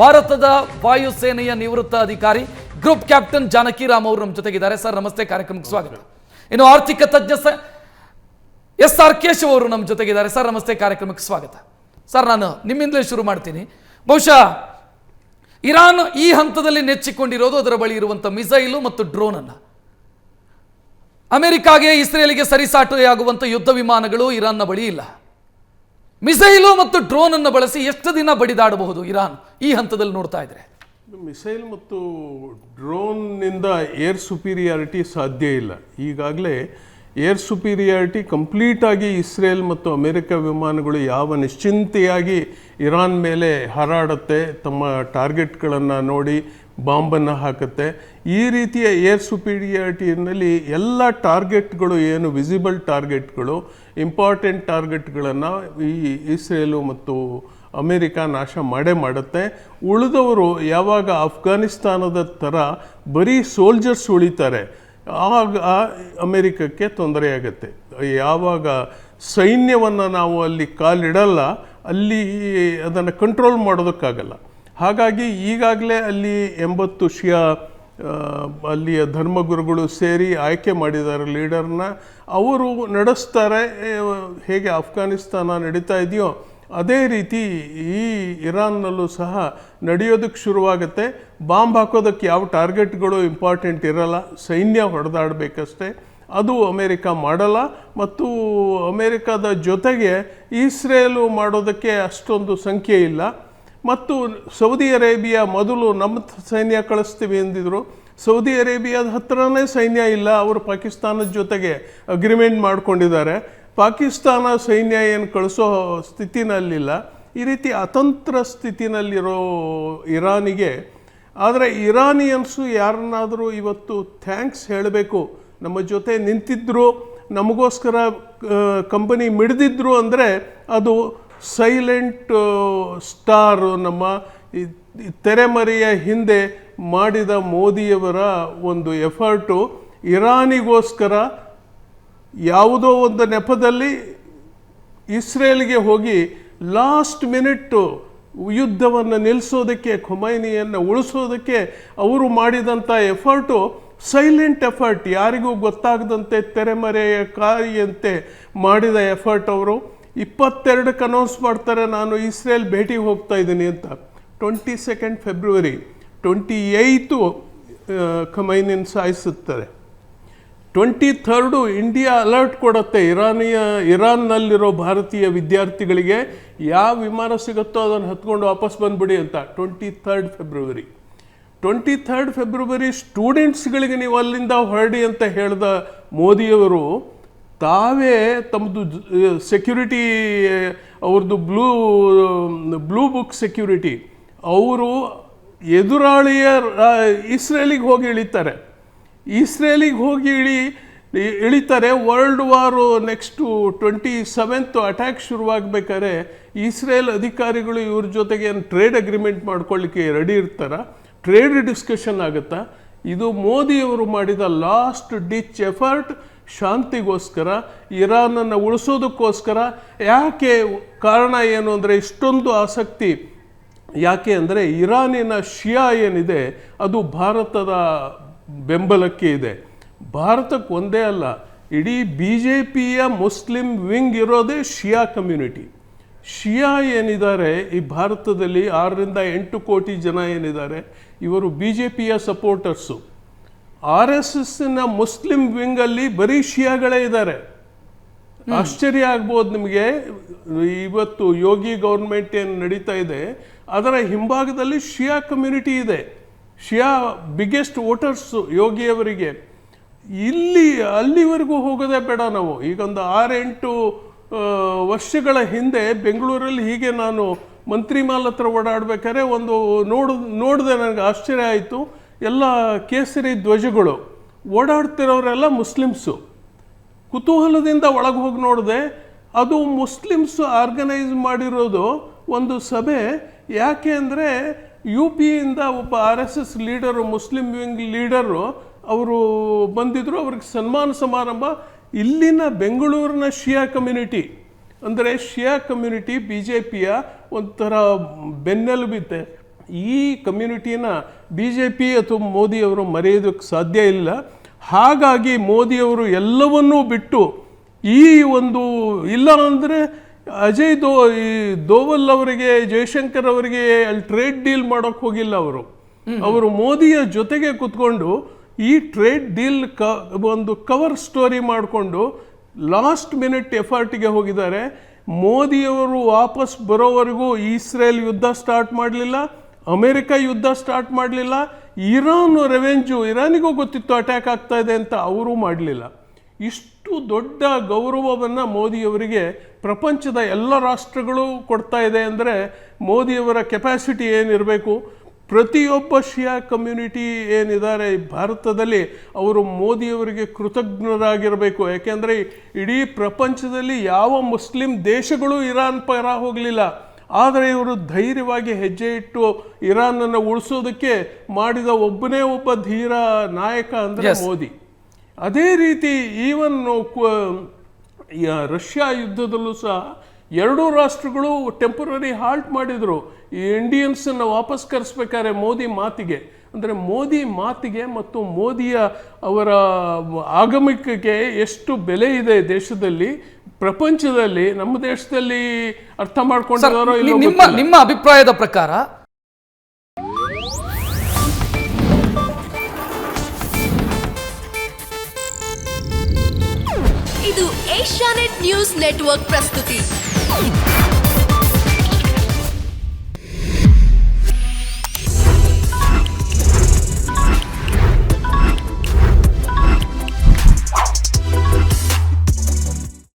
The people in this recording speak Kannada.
ಭಾರತದ ವಾಯುಸೇನೆಯ ನಿವೃತ್ತ ಅಧಿಕಾರಿ ಗ್ರೂಪ್ ಕ್ಯಾಪ್ಟನ್ ಜಾನಕಿರಾಮ್ ಅವರು ನಮ್ಮ ಜೊತೆಗಿದ್ದಾರೆ. ಸರ್ ನಮಸ್ತೆ, ಕಾರ್ಯಕ್ರಮಕ್ಕೆ ಸ್ವಾಗತ. ಇನ್ನು ಆರ್ಥಿಕ ತಜ್ಞ SR ಕೇಶವ್ ಅವರು ನಮ್ಮ ಜೊತೆಗಿದ್ದಾರೆ. ಸರ್ ನಮಸ್ತೆ, ಕಾರ್ಯಕ್ರಮಕ್ಕೆ ಸ್ವಾಗತ. ಸರ್ ನಾನು ನಿಮ್ಮಿಂದಲೇ ಶುರು ಮಾಡ್ತೀನಿ. ಬಹುಶಃ ಇರಾನ್ ಈ ಹಂತದಲ್ಲಿ ನೆಚ್ಚಿಕೊಂಡಿರೋದು ಅದರ ಬಳಿ ಇರುವಂಥ ಮಿಸೈಲು ಮತ್ತು ಡ್ರೋನ್ ಅನ್ನು. ಅಮೆರಿಕಾಗೆ ಇಸ್ರೇಲಿಗೆ ಸರಿಸಾಟಿಯಾಗುವಂಥ ಯುದ್ಧ ವಿಮಾನಗಳು ಇರಾನ್ನ ಬಳಿ ಇಲ್ಲ. ಮಿಸೈಲು ಮತ್ತು ಡ್ರೋನ್ ಅನ್ನು ಬಳಸಿ ಎಷ್ಟು ದಿನ ಬಡಿದಾಡಬಹುದು ಇರಾನ್ ಈ ಹಂತದಲ್ಲಿ ನೋಡ್ತಾ ಇದ್ರೆ? ಮಿಸೈಲ್ ಮತ್ತು ಡ್ರೋನ್ನಿಂದ ಏರ್ ಸುಪೀರಿಯಾರಿಟಿ ಸಾಧ್ಯ ಇಲ್ಲ. ಈಗಾಗಲೇ ಏರ್ ಸುಪೀರಿಯಾರಿಟಿ ಕಂಪ್ಲೀಟಾಗಿ ಇಸ್ರೇಲ್ ಮತ್ತು ಅಮೆರಿಕ ವಿಮಾನಗಳು ಯಾವ ನಿಶ್ಚಿಂತೆಯಾಗಿ ಇರಾನ್ ಮೇಲೆ ಹಾರಾಡುತ್ತೆ, ತಮ್ಮ ಟಾರ್ಗೆಟ್ಗಳನ್ನು ನೋಡಿ ಬಾಂಬನ್ನು ಹಾಕುತ್ತೆ. ಈ ರೀತಿಯ ಏರ್ ಸುಪೀರಿಯಾರಿಟಿಯಲ್ಲಿ ಎಲ್ಲ ಟಾರ್ಗೆಟ್ಗಳು ಏನು ವಿಸಿಬಲ್ ಟಾರ್ಗೆಟ್ಗಳು, ಇಂಪಾರ್ಟೆಂಟ್ ಟಾರ್ಗೆಟ್ಗಳನ್ನು ಈ ಇಸ್ರೇಲು ಮತ್ತು ಅಮೇರಿಕ ನಾಶ ಮಾಡುತ್ತೆ. ಉಳಿದವರು ಯಾವಾಗ ಅಫ್ಘಾನಿಸ್ತಾನದ ಥರ ಬರೀ ಸೋಲ್ಜರ್ಸ್ ಉಳಿತಾರೆ, ಆಗ ಅಮೇರಿಕಕ್ಕೆ ತೊಂದರೆಯಾಗತ್ತೆ. ಯಾವಾಗ ಸೈನ್ಯವನ್ನು ನಾವು ಅಲ್ಲಿ ಕಾಲಿಡಲ್ಲ, ಅಲ್ಲಿ ಅದನ್ನು ಕಂಟ್ರೋಲ್ ಮಾಡೋದಕ್ಕಾಗಲ್ಲ. ಹಾಗಾಗಿ ಈಗಾಗಲೇ ಅಲ್ಲಿ 80 ಶಿಯಾ ಅಲ್ಲಿಯ ಧರ್ಮಗುರುಗಳು ಸೇರಿ ಆಯ್ಕೆ ಮಾಡಿದ್ದಾರೆ ಲೀಡರ್ನ. ಅವರು ನಡೆಸ್ತಾರೆ. ಹೇಗೆ ಅಫ್ಘಾನಿಸ್ತಾನ ನಡೀತಾ ಇದೆಯೋ ಅದೇ ರೀತಿ ಈ ಇರಾನ್ನಲ್ಲೂ ಸಹ ನಡೆಯೋದಕ್ಕೆ ಶುರುವಾಗುತ್ತೆ. ಬಾಂಬ್ ಹಾಕೋದಕ್ಕೆ ಯಾವ ಟಾರ್ಗೆಟ್ಗಳು ಇಂಪಾರ್ಟೆಂಟ್ ಇರಲ್ಲ, ಸೈನ್ಯ ಹೊಡೆದಾಡಬೇಕಷ್ಟೇ. ಅದು ಅಮೇರಿಕ ಮಾಡಲ್ಲ. ಮತ್ತು ಅಮೇರಿಕದ ಜೊತೆಗೆ ಇಸ್ರೇಲು ಮಾಡೋದಕ್ಕೆ ಅಷ್ಟೊಂದು ಸಂಖ್ಯೆ ಇಲ್ಲ. ಮತ್ತು ಸೌದಿ ಅರೇಬಿಯಾ ಮೊದಲು ನಮ್ಮ ಸೈನ್ಯ ಕಳಿಸ್ತೀವಿ ಎಂದಿದ್ರು. ಸೌದಿ ಅರೇಬಿಯಾದ ಹತ್ರನೇ ಸೈನ್ಯ ಇಲ್ಲ. ಅವರು ಪಾಕಿಸ್ತಾನದ ಜೊತೆಗೆ ಅಗ್ರಿಮೆಂಟ್ ಮಾಡ್ಕೊಂಡಿದ್ದಾರೆ. ಪಾಕಿಸ್ತಾನ ಸೈನ್ಯ ಏನು ಕಳಿಸೋ ಸ್ಥಿತಿನಲ್ಲಿಲ್ಲ. ಈ ರೀತಿ ಅತಂತ್ರ ಸ್ಥಿತಿನಲ್ಲಿರೋ ಇರಾನಿಗೆ, ಆದರೆ ಇರಾನಿಯನ್ಸು ಯಾರನ್ನಾದರೂ ಇವತ್ತು ಥ್ಯಾಂಕ್ಸ್ ಹೇಳಬೇಕು. ನಮ್ಮ ಜೊತೆ ನಿಂತಿದ್ರು, ನಮಗೋಸ್ಕರ ಕಂಪನಿ ಮಿಡಿದಿದ್ರು ಅಂದರೆ ಅದು ಸೈಲೆಂಟ್ ಸ್ಟಾರ್, ನಮ್ಮ ತೆರೆಮರೆಯ ಹಿಂದೆ ಮಾಡಿದ ಮೋದಿಯವರ ಒಂದು ಎಫರ್ಟು. ಇರಾನಿಗೋಸ್ಕರ ಯಾವುದೋ ಒಂದು ನೆಪದಲ್ಲಿ ಇಸ್ರೇಲ್ಗೆ ಹೋಗಿ ಲಾಸ್ಟ್ ಮಿನಿಟ್ಟು ಯುದ್ಧವನ್ನು ನಿಲ್ಲಿಸೋದಕ್ಕೆ, ಖೊಮೈನಿಯನ್ನು ಉಳಿಸೋದಕ್ಕೆ ಅವರು ಮಾಡಿದಂಥ ಎಫರ್ಟು ಸೈಲೆಂಟ್ ಎಫರ್ಟ್, ಯಾರಿಗೂ ಗೊತ್ತಾಗದಂತೆ ತೆರೆಮರೆಯ ಕಾರಿಯಂತೆ ಮಾಡಿದ ಎಫರ್ಟ್. ಅವರು 22ಕ್ಕೆ ಅನೌನ್ಸ್ ಮಾಡ್ತಾರೆ, ನಾನು ಇಸ್ರೇಲ್ ಭೇಟಿಗೆ ಹೋಗ್ತಾ ಇದ್ದೀನಿ ಅಂತ. 22 ಫೆಬ್ರವರಿ, 28 ಖೊಮೈನಿನ ಸಾಯಿಸುತ್ತಾರೆ. 23 ಇಂಡಿಯಾ ಅಲರ್ಟ್ ಕೊಡುತ್ತೆ ಇರಾನ್ನಲ್ಲಿರೋ ಭಾರತೀಯ ವಿದ್ಯಾರ್ಥಿಗಳಿಗೆ, ಯಾವ ವಿಮಾನ ಸಿಗುತ್ತೋ ಅದನ್ನು ಹತ್ಕೊಂಡು ವಾಪಸ್ ಬಂದ್ಬಿಡಿ ಅಂತ. 23 ಫೆಬ್ರವರಿ 23 ಫೆಬ್ರವರಿ ಸ್ಟೂಡೆಂಟ್ಸ್ಗಳಿಗೆ ನೀವು ಅಲ್ಲಿಂದ ಹೊರಡಿ ಅಂತ ಹೇಳಿದ ಮೋದಿಯವರು ತಾವೇ ತಮ್ಮದು ಸೆಕ್ಯೂರಿಟಿ, ಅವ್ರದ್ದು ಬ್ಲೂ ಬುಕ್ ಸೆಕ್ಯೂರಿಟಿ, ಅವರು ಎದುರಾಳಿಯ ಇಸ್ರೇಲಿಗೆ ಹೋಗಿ ಇಳಿತಾರೆ. ಇಳಿತಾರೆ. ವರ್ಲ್ಡ್ ವಾರು ನೆಕ್ಸ್ಟು 27 ಅಟ್ಯಾಕ್ ಶುರುವಾಗಬೇಕಾದ್ರೆ ಇಸ್ರೇಲ್ ಅಧಿಕಾರಿಗಳು ಇವ್ರ ಜೊತೆಗೆ ಏನು ಟ್ರೇಡ್ ಅಗ್ರಿಮೆಂಟ್ ಮಾಡ್ಕೊಳ್ಳಿಕ್ಕೆ ರೆಡಿ ಇರ್ತಾರೆ. ಟ್ರೇಡ್ ಡಿಸ್ಕಷನ್ ಆಗುತ್ತಾ. ಇದು ಮೋದಿಯವರು ಮಾಡಿದ ಲಾಸ್ಟ್ ಡಿಚ್ ಎಫರ್ಟ್, ಶಾಂತಿಗೋಸ್ಕರ, ಇರಾನನ್ನು ಉಳಿಸೋದಕ್ಕೋಸ್ಕರ. ಯಾಕೆ ಕಾರಣ ಏನು ಅಂದರೆ ಇಷ್ಟೊಂದು ಆಸಕ್ತಿ ಯಾಕೆ ಅಂದರೆ ಇರಾನಿನ ಶಿಯಾ ಏನಿದೆ ಅದು ಭಾರತದ ಬೆಂಬಲಕ್ಕೆ ಇದೆ. ಭಾರತಕ್ಕೆ ಒಂದೇ ಅಲ್ಲ, ಇಡೀ BJPಯ ಮುಸ್ಲಿಂ ವಿಂಗ್ ಇರೋದೇ ಶಿಯಾ ಕಮ್ಯುನಿಟಿ. ಶಿಯಾ ಏನಿದ್ದಾರೆ ಈ ಭಾರತದಲ್ಲಿ 6ರಿಂದ 8 ಕೋಟಿ ಜನ ಏನಿದ್ದಾರೆ, ಇವರು BJPಯ ಸಪೋರ್ಟರ್ಸು. RSSನ ಮುಸ್ಲಿಂ ವಿಂಗಲ್ಲಿ ಬರೀ ಶಿಯಾಗಳೇ ಇದ್ದಾರೆ. ಆಶ್ಚರ್ಯ ಆಗ್ಬೋದು ನಿಮಗೆ. ಇವತ್ತು ಯೋಗಿ ಗೌರ್ಮೆಂಟ್ ಏನು ನಡೀತಾ ಇದೆ ಅದರ ಹಿಂಭಾಗದಲ್ಲಿ ಶಿಯಾ ಕಮ್ಯುನಿಟಿ ಇದೆ. ಶಿಯಾ ಬಿಗ್ಗೆಸ್ಟ್ ವೋಟರ್ಸು ಯೋಗಿಯವರಿಗೆ. ಅಲ್ಲಿವರೆಗೂ ಹೋಗೋದೇ ಬೇಡ ನಾವು. ಈಗೊಂದು 6-8 ವರ್ಷಗಳ ಹಿಂದೆ ಬೆಂಗಳೂರಲ್ಲಿ ಹೀಗೆ ನಾನು ಮಂತ್ರಿ ಮಾಲ್ ಹತ್ರ ಓಡಾಡ್ಬೇಕಾದ್ರೆ ಒಂದು ನೋಡಿದೆ, ನನಗೆ ಆಶ್ಚರ್ಯ ಆಯಿತು. ಎಲ್ಲ ಕೇಸರಿ ಧ್ವಜಗಳು, ಓಡಾಡ್ತಿರೋರೆಲ್ಲ ಮುಸ್ಲಿಮ್ಸು. ಕುತೂಹಲದಿಂದ ಒಳಗೆ ಹೋಗಿ ನೋಡಿದೆ, ಅದು ಮುಸ್ಲಿಮ್ಸು ಆರ್ಗನೈಸ್ ಮಾಡಿರೋದು ಒಂದು ಸಭೆ. ಯಾಕೆ ಅಂದರೆ UPಯಿಂದ ಒಬ್ಬ RSS leader, Muslim wing leader ಅವರು ಬಂದಿದ್ದರು. ಅವ್ರಿಗೆ ಸನ್ಮಾನ ಸಮಾರಂಭ. ಇಲ್ಲಿನ ಬೆಂಗಳೂರಿನ ಶಿಯಾ ಕಮ್ಯುನಿಟಿ ಅಂದರೆ ಶಿಯಾ ಕಮ್ಯುನಿಟಿ BJPಯ ಒಂಥರ ಬೆನ್ನೆಲುಬಿದೆ. ಈ ಕಮ್ಯುನಿಟಿನ BJP ಅಥವಾ ಮೋದಿಯವರು ಮರೆಯೋದಕ್ಕೆ ಸಾಧ್ಯ ಇಲ್ಲ. ಹಾಗಾಗಿ ಮೋದಿಯವರು ಎಲ್ಲವನ್ನೂ ಬಿಟ್ಟು ಈ ಒಂದು ಇಲ್ಲ ಅಂದರೆ ಈ ದೋವಲ್ ಅವರಿಗೆ, ಜಯಶಂಕರ್ ಅವರಿಗೆ ಅಲ್ಲಿ ಟ್ರೇಡ್ ಡೀಲ್ ಮಾಡೋಕ್ಕೆ ಹೋಗಿಲ್ಲ. ಅವರು ಮೋದಿಯ ಜೊತೆಗೆ ಕೂತ್ಕೊಂಡು ಈ ಟ್ರೇಡ್ ಡೀಲ್ ಒಂದು ಕವರ್ ಸ್ಟೋರಿ ಮಾಡಿಕೊಂಡು ಲಾಸ್ಟ್ ಮಿನಿಟ್ ಎಫರ್ಟ್ಗೆ ಹೋಗಿದ್ದಾರೆ. ಮೋದಿಯವರು ವಾಪಸ್ ಬರೋವರೆಗೂ ಇಸ್ರೇಲ್ ಯುದ್ಧ ಸ್ಟಾರ್ಟ್ ಮಾಡಲಿಲ್ಲ, ಅಮೆರಿಕ ಯುದ್ಧ ಸ್ಟಾರ್ಟ್ ಮಾಡಲಿಲ್ಲ, ಇರಾನಿಗೂ ಗೊತ್ತಿತ್ತು ಅಟ್ಯಾಕ್ ಆಗ್ತಾ ಇದೆ ಅಂತ ಅವರೂ ಮಾಡಲಿಲ್ಲ. ಇಷ್ಟು ದೊಡ್ಡ ಗೌರವವನ್ನು ಮೋದಿಯವರಿಗೆ ಪ್ರಪಂಚದ ಎಲ್ಲ ರಾಷ್ಟ್ರಗಳು ಕೊಡ್ತಾ ಇದೆ ಅಂದರೆ ಮೋದಿಯವರ ಕೆಪಾಸಿಟಿ ಏನಿರಬೇಕು. ಪ್ರತಿಯೊಬ್ಬ ಶಿಯಾ ಕಮ್ಯುನಿಟಿ ಏನಿದ್ದಾರೆ ಭಾರತದಲ್ಲಿ ಅವರು ಮೋದಿಯವರಿಗೆ ಕೃತಜ್ಞರಾಗಿರಬೇಕು. ಯಾಕೆಂದರೆ ಇಡೀ ಪ್ರಪಂಚದಲ್ಲಿ ಯಾವ ಮುಸ್ಲಿಂ ದೇಶಗಳು ಇರಾನ್ ಪರ ಹೋಗಲಿಲ್ಲ, ಆದರೆ ಇವರು ಧೈರ್ಯವಾಗಿ ಹೆಜ್ಜೆ ಇಟ್ಟು ಇರಾನನ್ನು ಉಳಿಸೋದಕ್ಕೆ ಮಾಡಿದ ಒಬ್ಬನೇ ಒಬ್ಬ ಧೀರ ನಾಯಕ ಅಂದರೆ ಮೋದಿ. ಅದೇ ರೀತಿ ಈವನ್ ರಷ್ಯಾ ಯುದ್ಧದಲ್ಲೂ ಸಹ ಎರಡೂ ರಾಷ್ಟ್ರಗಳು ಟೆಂಪರರಿ ಹಾಲ್ಟ್ ಮಾಡಿದರು. ಈ ಇಂಡಿಯನ್ಸನ್ನು ವಾಪಸ್ ಕರೆಸ್ಬೇಕಾದ್ರೆ ಮೋದಿ ಮಾತಿಗೆ, ಅಂದರೆ ಮೋದಿ ಮಾತಿಗೆ ಮತ್ತು ಮೋದಿಯ ಅವರ ಆಗಮನಕ್ಕೆ ಎಷ್ಟು ಬೆಲೆ ಇದೆ ದೇಶದಲ್ಲಿ, ಪ್ರಪಂಚದಲ್ಲಿ, ನಮ್ಮ ದೇಶದಲ್ಲಿ ಅರ್ಥ ಮಾಡ್ಕೊಂಡಿದ್ದಾರೋ ನಿಮ್ಮ ಅಭಿಪ್ರಾಯದ ಪ್ರಕಾರ ಇದು ಏಷ್ಯಾನೆಟ್ ನ್ಯೂಸ್ ನೆಟ್ವರ್ಕ್ ಪ್ರಸ್ತುತಿ.